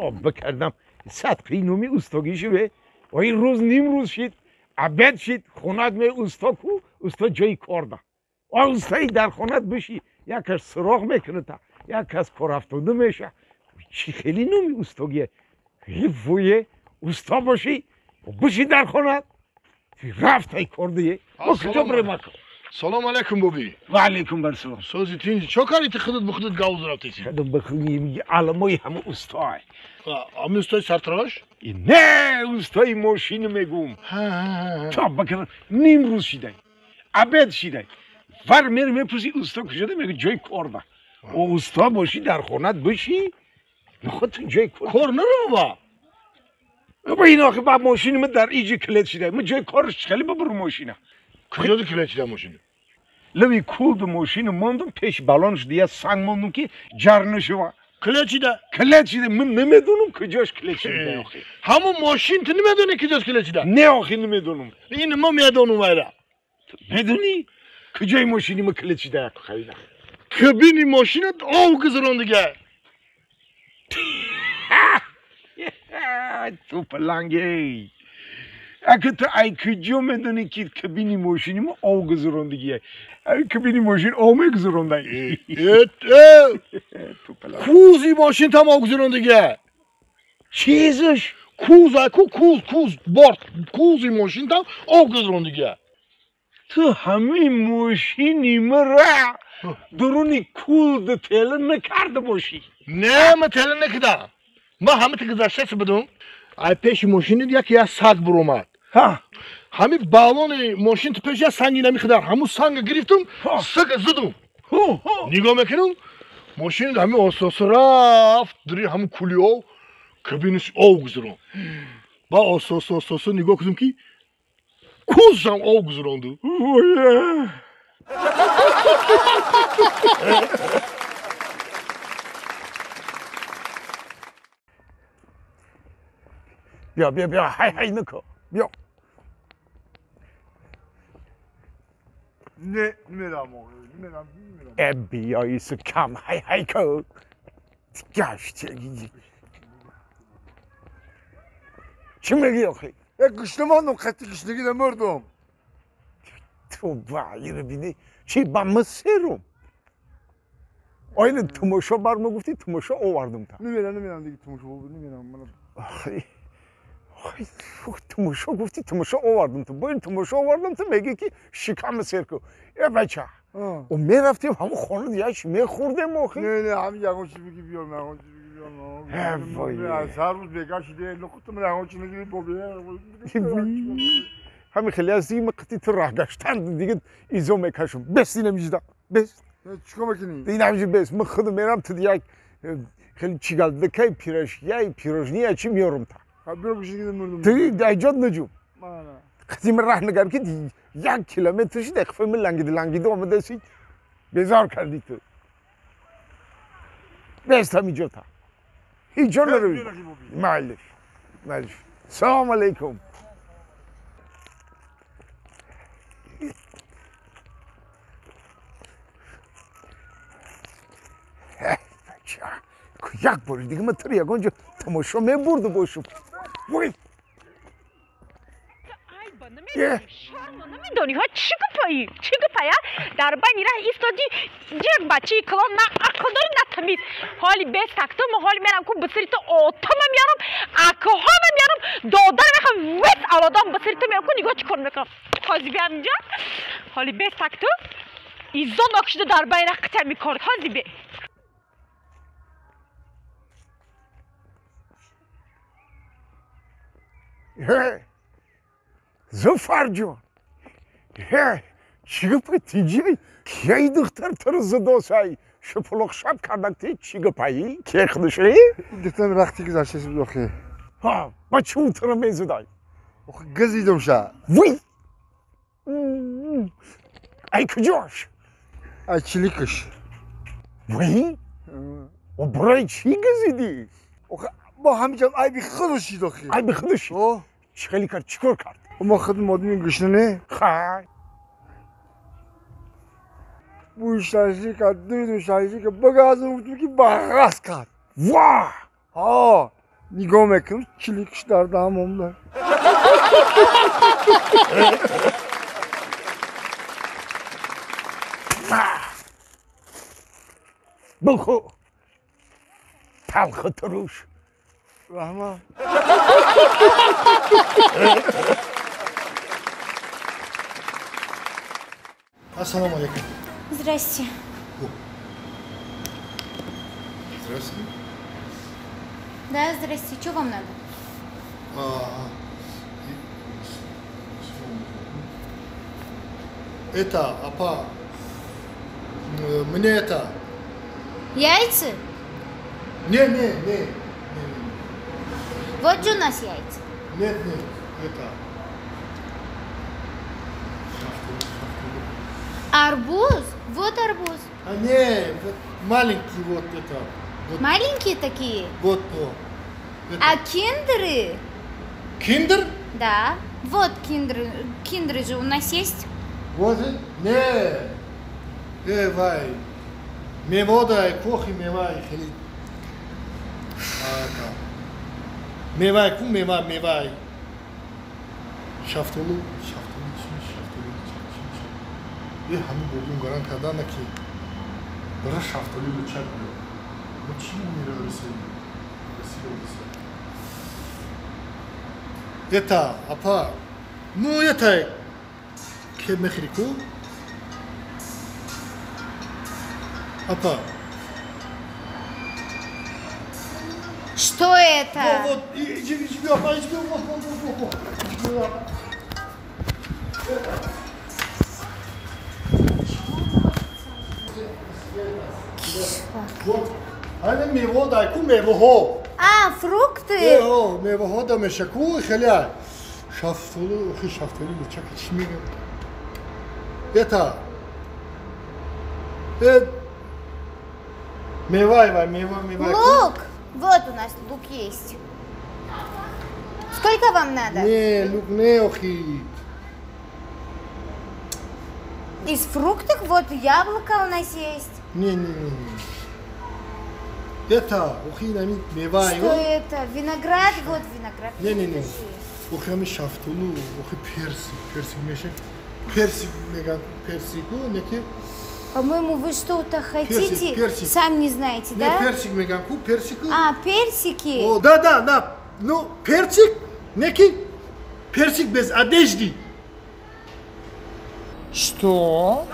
بکردم صدقی نومی اوستاگیشو به و این روز نیم روز شد عبد شد خونت می اوستا کو اوستا جای کار ده و اوستایی در خونت بشی یکش سراغ میکنه تا یکش کار افتاده میشه چی خیلی نومی اوستاگیه خیلی فویه اوستا باشی و بشی در خونت رفت ای کرده و کجا بریم اکا سلام علیکم بابی و علیکم برسلام سوزی تینجی چه کاری تی خودت بخودت گاوز رفتیسی خودم بخونی میگه علمای همه اوستای امی استای سرتراش نه اوستای ماشین میگم تا بکنم نیم روز شده عبد شده ور میره میپرسی اوستا کجاده میگه جای کار ده و اوستا باشی در خونت بشی نخواد تو جای کار نرو با این آخه با ماشین من در ایجی کلید شده من جای کارش خیلی ببرو ماشینه کجا دی کلیت شده ماشین لوی کولد ماشین ماندم پیش بالانش دیگه سنگ ماندم که جر نشوه کلیت شده کلید شده من نمیدونم کجاش کلید شده آخه همون ماشین تو نمیدونی کجاش کلیت شده نه آخه نمیدونم این ما میدونم وایرا میدونی کجای ماشینی ما کلید شده خیلی کبینی ماشینت آو گذران دیگه تو پلنگی اگه تو ای کجا میدونی که کبینی ماشینی ما آو گذراندگیه ای کبینی ماشین آو میگذرانده کوزی ماشین تام آو گذران دیگه چیزش کوز بارت کوزی ماشین تام آو گذران دیگه تو همه ماشینی مرا درونی کولد تیله نکرده باشی نه من تله نکدم ما همه تا گذشته چه بدون ای پیش ماشین یکی از سگ برومد ها همین بالون ماشین تو پیش از سنگی نمیخدر همون سنگ گرفتم سگ زدم نگاه میکنم ماشین همین آساس رفت دری همون کولیو کبینش آو گذران با آساس نگاه کردم که کوزم آو گذراندو بیا های نکو بیا نه نمیرم آقا نمیرم بیایی سو کم های کو گشت چی میگی آخه گشتمانم خطی گشتگی نمردم تو وعی رو بینی چی با مسیرم آینه تماشا برمه گفتی تماشا آوردم تا نمیرم دیگه تماشا نمیرم من آخه تماشا گفتی تماشا آوردم تو با این تماشا آوردم تو میگی که شکم سیر کو ای بچه و میرفتیم همون خانه دیگه میخوردیم آخه نه همین یکم چی بگی بیار من هر روز بیگاه شده نخوتم رنگان چی نگیری همین خیلی از دیگه مقتی تو راه گشتن دیگه ایزو میکشم بس نمیجدم بس چیکار میکنی؟ دیگه نمیجد بس من خودم میرم تو دیگه خیلی چیگل دکی پیروژنیه چی میارم تا بیار گوشی دیگه مردم دیگه ایجاد نجوم قتی من راه نگم که 1 کیلومترش دقیقه من لنگیده آمده سی بیزار کردی تو بس هم ایجاد تا ایجاد نروی معلش سلام علیکم یک بار دیگه من تو رو یکانجا تماشا میبرده باشم وای نمیدونی ها چی گفایی در بین راه ایستادی یک بچه کلان نه اقدار نه تمیز حالی بیست تکتم حالی میرم که بسری تو آتم میارم اکه ها میارم دادر میخوام ویس اولادام بسری تو میارم که نگاه چی کن میکنم حاضی بیام اینجا حالی بیست تکتم ایزا ناکشده در بین راه قطع میکرد حاضی بی زفر جان چی گفت تیجی کی دختر تر زدا سای شپلق شب کردن تی چی گفایی کی خودشی دخترم وقتی گذشته بود آخه ها با چون تر میزدای آخه گزیدم شه وی ای کجاش ای چلیکش وی و برای چی گزیدی آخه ما همینجا ای بی خودشی داخل ای بی خودشی چی خیلی کرد چی کار کرد ما خود مادمی گشنه نه خای بوشترشی کرد دوشترشی که بگه از اون بودیم که بغاز کرد واه ها نگاه میکنم چلیکش در دهانم. بخو تلخ تروش رحمت. Ассаламу алейкум. Здрасте. Здравствуйте. Да, здрасте. Что вам надо? Это, апа, мне это... Яйца? Не. Вот же у нас яйца. Нет, это... Арбуз? Вот арбуз. А не, вот маленький вот это. Вот, Маленькие такие. вот, это. А киндеры? Киндер? Да. Вот киндеры. Киндеры же у нас есть. Вот, не. Вай. Мевода и кохи мевай хели. Мевай ку мевай. Шафтолу. ये हम बोलूं गरम खादा ना कि बड़ा शाफ्टली लुचा गयो मुझे मेरे वैसे это апа ну это के мехрику апа Что это? вот иди апа иди вот Вот, они мево дайку мевохо. А, фрукты? мевохо да мешаку хеля. Шафтулу лучак чмига. Это мевай. Лук. Вот у нас лук есть. Сколько вам надо? Не, лук не охи. Из фруктов вот яблоко у нас есть. Не. Это охи нами мевай. Что это? Виноград? Вот виноград. Не. Охи нами шафтулу, охи персик мешек. Персик неки. По-моему, вы что-то хотите? персик. Сами не знаете, Не да? персик меганку, персику. А, персики. О, да. Ну, персик, неки. Персик без одежды. Что?